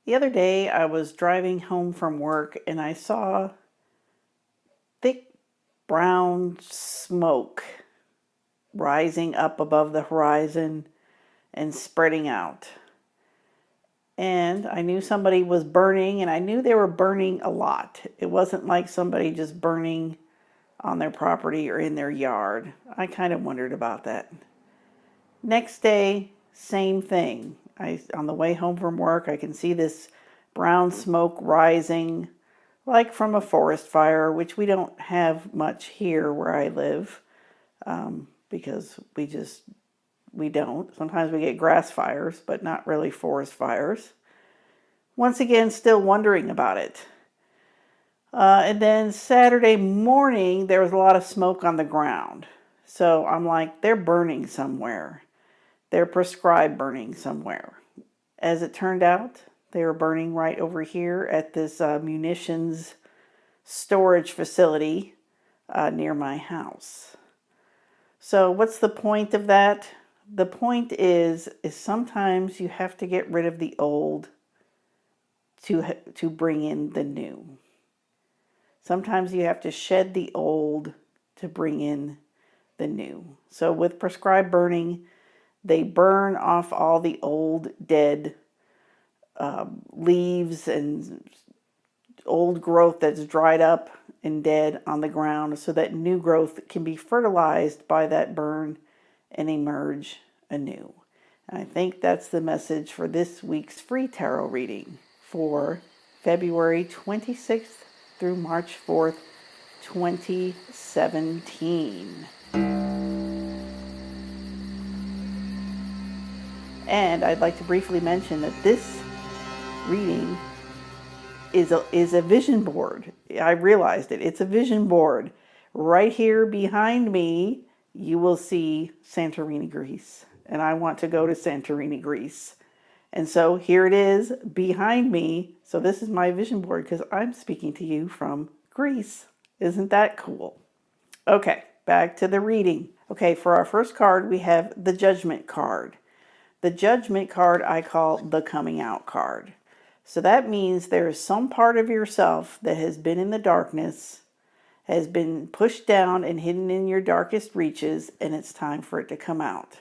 The other day I was driving home from work and I saw thick brown smoke rising up above the horizon and spreading out. And I knew somebody was burning, and I knew they were burning a lot. It wasn't like somebody just burning on their property or in their yard. I kind of wondered about that. Next day, same thing. On the way home from work, I can see this brown smoke rising like from a forest fire, which we don't have much here where I live, because we don't. Sometimes we get grass fires, but not really forest fires. Once again, still wondering about it. And then Saturday morning, there was a lot of smoke on the ground. So I'm like, they're burning somewhere. They're prescribed burning somewhere. As it turned out, they were burning right over here at this munitions storage facility near my house. So what's the point of that? The point is sometimes you have to get rid of the old to bring in the new. Sometimes you have to shed the old to bring in the new. So with prescribed burning, they burn off all the old dead leaves and old growth that's dried up and dead on the ground so that new growth can be fertilized by that burn and emerge anew. And I think that's the message for this week's free tarot reading for February 26th through March 4th, 2017. And I'd like to briefly mention that this reading is a vision board. I realized it. It's a vision board. Right here behind me, you will see Santorini, Greece. And I want to go to Santorini, Greece. And so here it is behind me. So this is my vision board because I'm speaking to you from Greece. Isn't that cool? Okay, back to the reading. Okay, for our first card, we have the Judgment card. The Judgment card I call the Coming Out card. So that means there is some part of yourself that has been in the darkness, has been pushed down and hidden in your darkest reaches, and it's time for it to come out.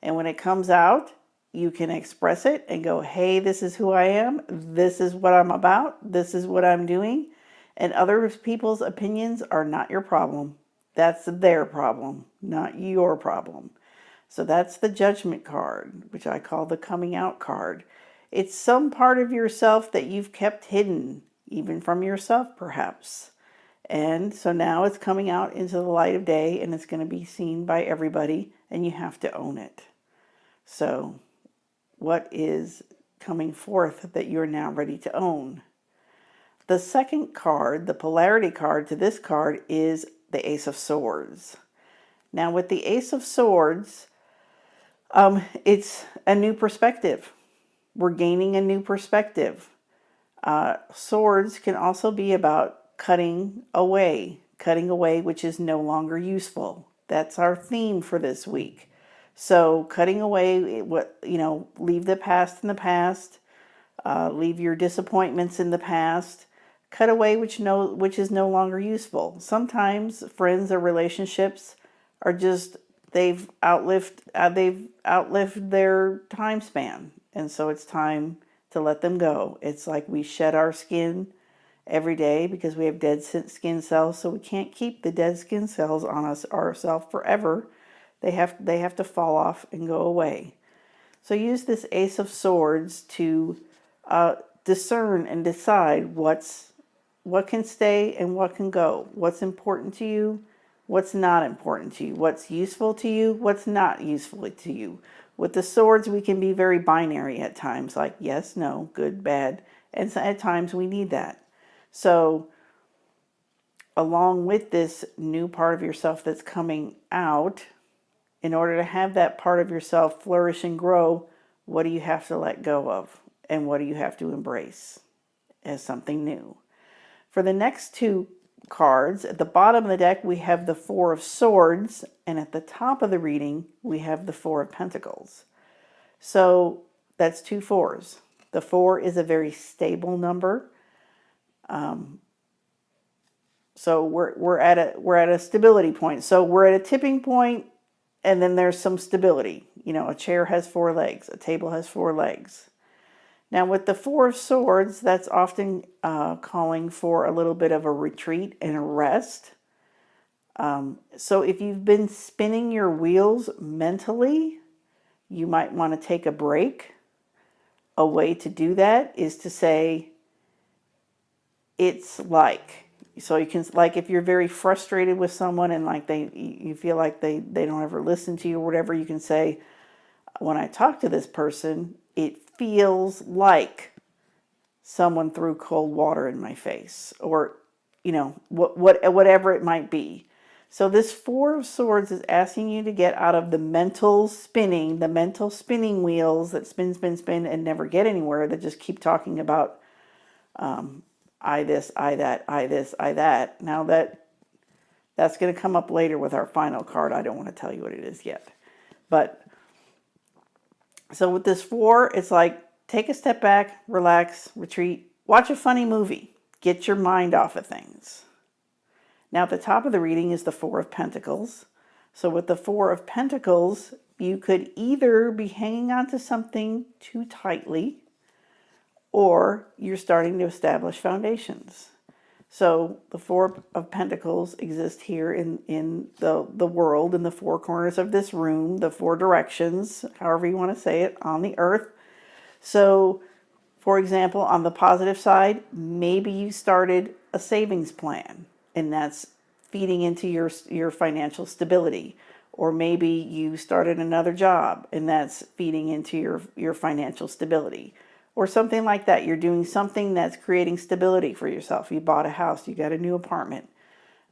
And when it comes out, you can express it and go, hey, this is who I am. This is what I'm about. This is what I'm doing. And other people's opinions are not your problem. That's their problem, not your problem. So that's the Judgment card, which I call the Coming Out card. It's some part of yourself that you've kept hidden, even from yourself perhaps. And so now it's coming out into the light of day and it's going to be seen by everybody and you have to own it. So what is coming forth that you're now ready to own? The second card, the polarity card to this card, is the Ace of Swords. Now with the Ace of Swords, it's a new perspective. We're gaining a new perspective. Swords can also be about cutting away which is no longer useful. That's our theme for this week. So cutting away leave the past in the past, leave your disappointments in the past, cut away which is no longer useful. Sometimes friends or relationships are just they've outlived their time span. And so it's time to let them go. It's like we shed our skin every day because we have dead skin cells, so we can't keep the dead skin cells on ourselves forever. They have to fall off and go away. So use this Ace of Swords to discern and decide what can stay and what can go. What's important to you, what's not important to you, what's useful to you, what's not useful to you. With the swords, we can be very binary at times, like yes, no, good, bad. And so at times we need that. So along with this new part of yourself that's coming out, in order to have that part of yourself flourish and grow, what do you have to let go of? And what do you have to embrace as something new? For the next two cards, at the bottom of the deck, we have the Four of Swords, and at the top of the reading, we have the Four of Pentacles. So that's two fours. The 4 is a very stable number. So we're at a stability point. So we're at a tipping point, and then there's some stability. You know, a chair has 4 legs, a table has 4 legs. Now with the 4 of Swords, that's often calling for a little bit of a retreat and a rest. So if you've been spinning your wheels mentally, you might want to take a break. A way to do that is to say, it's like, so you can, like, if you're very frustrated with someone and like you feel like they don't ever listen to you or whatever, you can say, when I talk to this person, it feels like someone threw cold water in my face, or, you know, whatever it might be. So this 4 of Swords is asking you to get out of the mental spinning wheels that spin, spin, spin and never get anywhere, that just keep talking about I this, I that, I this, I that. Now that's going to come up later with our final card. I don't want to tell you what it is yet. But so with this 4, it's like, take a step back, relax, retreat, watch a funny movie, get your mind off of things. Now at the top of the reading is the 4 of Pentacles. So with the 4 of Pentacles, you could either be hanging on to something too tightly, or you're starting to establish foundations. So the 4 of Pentacles exist here in the world, in the 4 corners of this room, the 4 directions, however you want to say it, on the earth. So, for example, on the positive side, maybe you started a savings plan, and that's feeding into your financial stability. Or maybe you started another job, and that's feeding into your financial stability. Or something like that. You're doing something that's creating stability for yourself. You bought a house, you got a new apartment,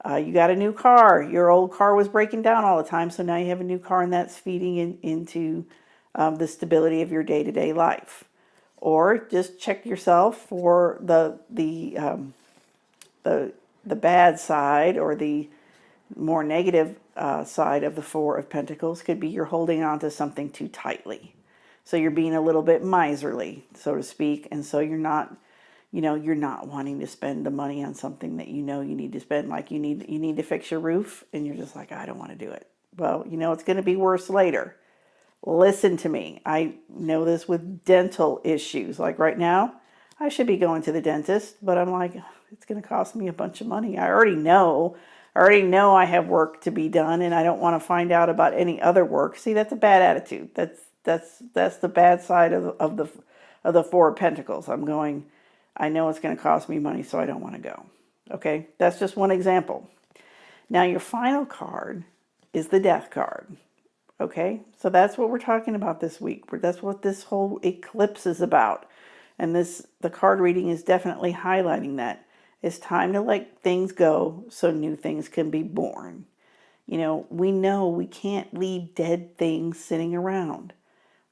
you got a new car. Your old car was breaking down all the time, so now you have a new car, and that's feeding into the stability of your day-to-day life. Or just check yourself for the bad side, or the more negative side of the 4 of Pentacles. Could be you're holding on to something too tightly. So you're being a little bit miserly, so to speak, and so you're not wanting to spend the money on something that you know you need to spend. Like you need to fix your roof, and you're just like, I don't want to do it. Well, you know it's going to be worse later. Listen to me. I know this with dental issues. Like right now, I should be going to the dentist, but I'm like, it's going to cost me a bunch of money. I already know I have work to be done, and I don't want to find out about any other work. See, that's a bad attitude. That's the bad side of the 4 of Pentacles. I'm going, I know it's going to cost me money, so I don't want to go. Okay, that's just one example. Now your final card is the Death card. Okay, so that's what we're talking about this week. That's what this whole eclipse is about. And the card reading is definitely highlighting that. It's time to let things go so new things can be born. You know we can't leave dead things sitting around.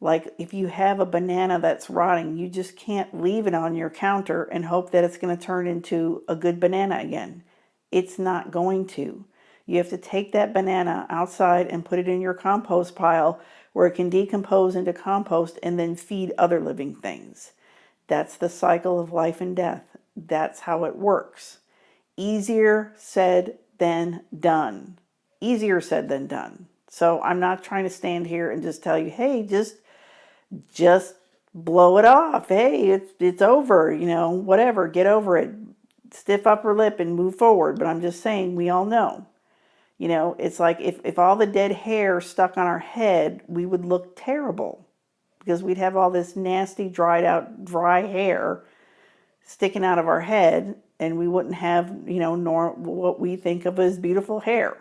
Like if you have a banana that's rotting, you just can't leave it on your counter and hope that it's going to turn into a good banana again. It's not going to. You have to take that banana outside and put it in your compost pile where it can decompose into compost and then feed other living things. That's the cycle of life and death. That's how it works. Easier said than done. Easier said than done. So I'm not trying to stand here and just tell you, hey, just blow it off. Hey, it's over, whatever, get over it. Stiff upper lip and move forward. But I'm just saying, we all know. It's like if all the dead hair stuck on our head, we would look terrible because we'd have all this nasty, dried out, dry hair sticking out of our head, and we wouldn't have, what we think of as beautiful hair.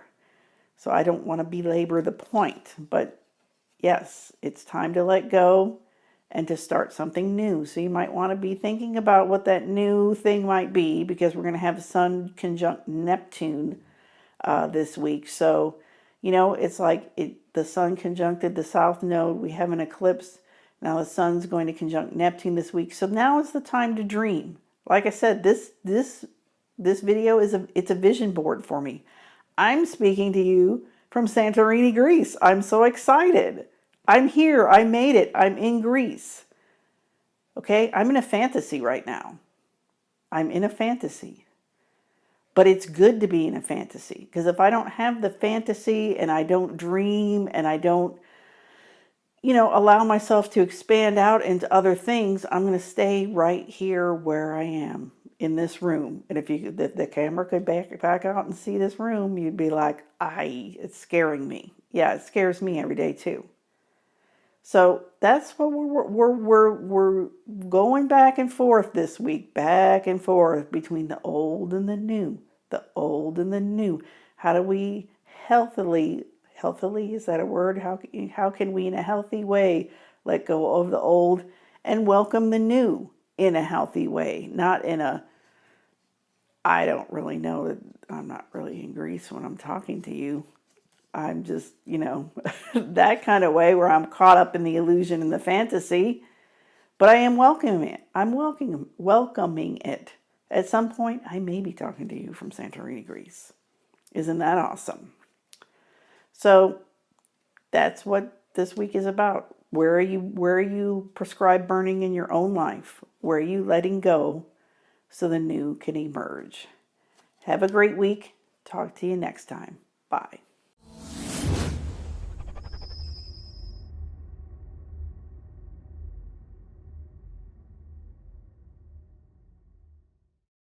So I don't want to belabor the point, but yes, it's time to let go and to start something new. So you might want to be thinking about what that new thing might be, because we're going to have Sun conjunct Neptune this week. So, it's like the Sun conjuncted the South Node. We have an eclipse. Now the Sun's going to conjunct Neptune this week. So now is the time to dream. Like I said, this video it's a vision board for me. I'm speaking to you from Santorini, Greece. I'm so excited. I'm here. I made it. I'm in Greece. Okay, I'm in a fantasy right now. I'm in a fantasy. But it's good to be in a fantasy, because if I don't have the fantasy and I don't dream and I don't, allow myself to expand out into other things, I'm going to stay right here where I am in this room. And if the camera could back out and see this room, you'd be like, it's scaring me. Yeah, it scares me every day too. So that's what we're going back and forth this week, back and forth between the old and the new, the old and the new. How do we healthily, is that a word? How can we in a healthy way let go of the old and welcome the new in a healthy way? Not in a, I don't really know, that I'm not really in Greece when I'm talking to you. I'm just, that kind of way where I'm caught up in the illusion and the fantasy, but I am welcoming it. I'm welcoming it. At some point, I may be talking to you from Santorini, Greece. Isn't that awesome? So that's what this week is about. Where are you prescribed burning in your own life? Where are you letting go so the new can emerge? Have a great week. Talk to you next time. Bye.